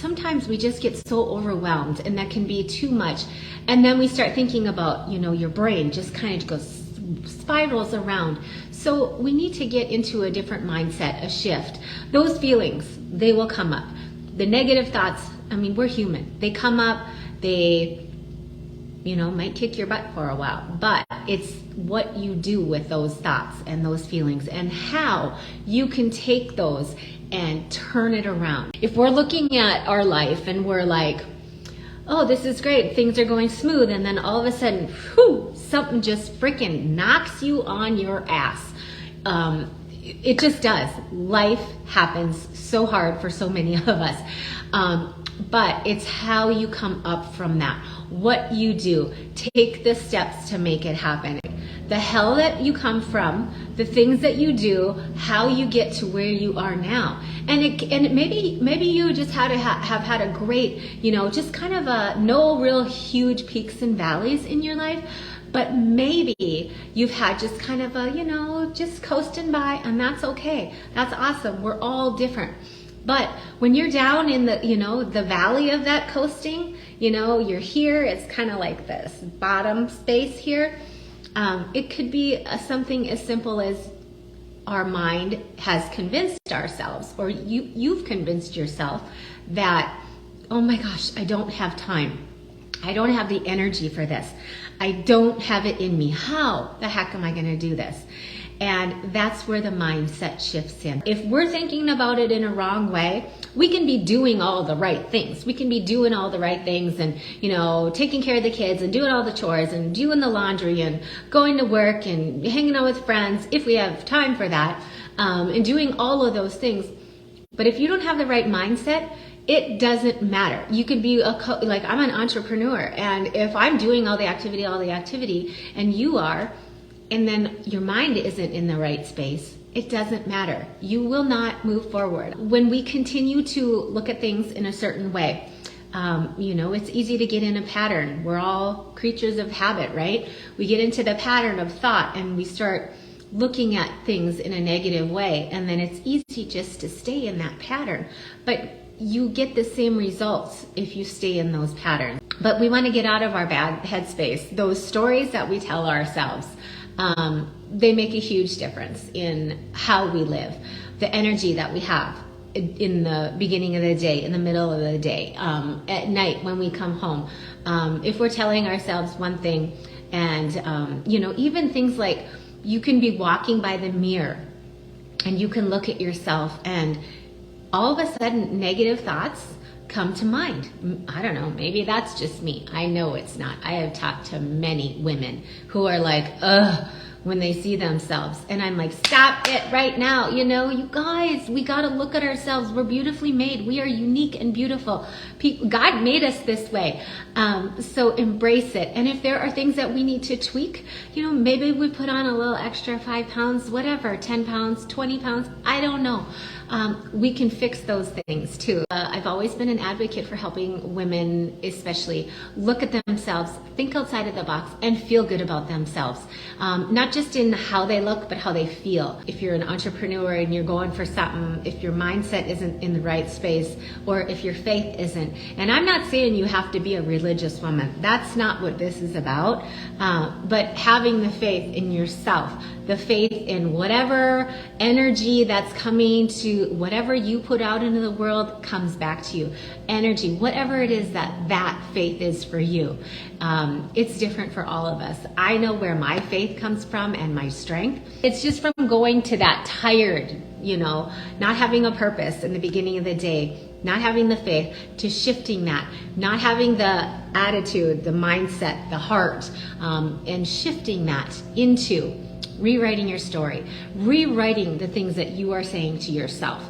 sometimes we just get so overwhelmed, and that can be too much. And then we start thinking about, your brain just kind of spirals around. So we need to get into a different mindset, a shift. Those feelings, they will come up. The negative thoughts, we're human. They come up, they might kick your butt for a while, but it's what you do with those thoughts and those feelings and how you can take those and turn it around. If we're looking at our life and we're like, oh, this is great, things are going smooth, and then all of a sudden, something just freaking knocks you on your ass. It just does. Life happens so hard for so many of us. But it's how you come up from that. What you do. Take the steps to make it happen. The hell that you come from, the things that you do, how you get to where you are now. And maybe you just have had a great, just kind of no real huge peaks and valleys in your life. But maybe you've had just kind of just coasting by, and that's okay. That's awesome. We're all different. But when you're down in the valley of that coasting, you're here, it's kind of like this bottom space here. It could be something as simple as our mind has convinced ourselves, or you've convinced yourself that, oh my gosh, I don't have time. I don't have the energy for this. I don't have it in me. How the heck am I going to do this? And that's where the mindset shifts in. If we're thinking about it in a wrong way, we can be doing all the right things. We can be doing all the right things and, taking care of the kids and doing all the chores and doing the laundry and going to work and hanging out with friends if we have time for that, and doing all of those things. But if you don't have the right mindset, it doesn't matter. You could be like I'm an entrepreneur, and if I'm doing all the activity, and you are, and then your mind isn't in the right space, it doesn't matter. You will not move forward. When we continue to look at things in a certain way, it's easy to get in a pattern. We're all creatures of habit, right? We get into the pattern of thought and we start looking at things in a negative way, and then it's easy just to stay in that pattern. But you get the same results if you stay in those patterns. But we want to get out of our bad headspace. Those stories that we tell ourselves, they make a huge difference in how we live. The energy that we have in the beginning of the day, in the middle of the day, at night when we come home. If we're telling ourselves one thing, and even things like you can be walking by the mirror and you can look at yourself, and all of a sudden negative thoughts come to mind. I don't know, maybe that's just me. I know it's not. I have talked to many women who are like, ugh, when they see themselves. And I'm like, stop it right now. You guys, we got to look at ourselves. We're beautifully made. We are unique and beautiful. God made us this way. So embrace it. And if there are things that we need to tweak, maybe we put on a little extra 5 pounds, whatever, 10 pounds, 20 pounds. I don't know. We can fix those things too. I've always been an advocate for helping women, especially, look at themselves, think outside of the box, and feel good about themselves. Not just in how they look, but how they feel. If you're an entrepreneur and you're going for something, if your mindset isn't in the right space, or if your faith isn't. And I'm not saying you have to be a religious woman. That's not what this is about. But having the faith in yourself, the faith in whatever energy that's coming to whatever you put out into the world comes back to you. Energy, whatever it is that faith is for you. It's different for all of us. I know where my faith comes from and my strength. It's just from going to that tired, not having a purpose in the beginning of the day, not having the faith, to shifting that, not having the attitude, the mindset, the heart, and shifting that into rewriting your story, rewriting the things that you are saying to yourself.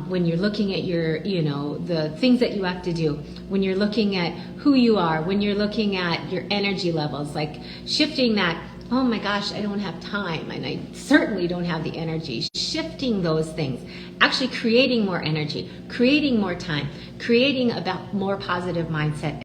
When you're looking at your, the things that you have to do, when you're looking at who you are, when you're looking at your energy levels, like shifting that, oh my gosh, I don't have time, and I certainly don't have the energy. Shifting those things, actually creating more energy, creating more time, creating a more positive mindset.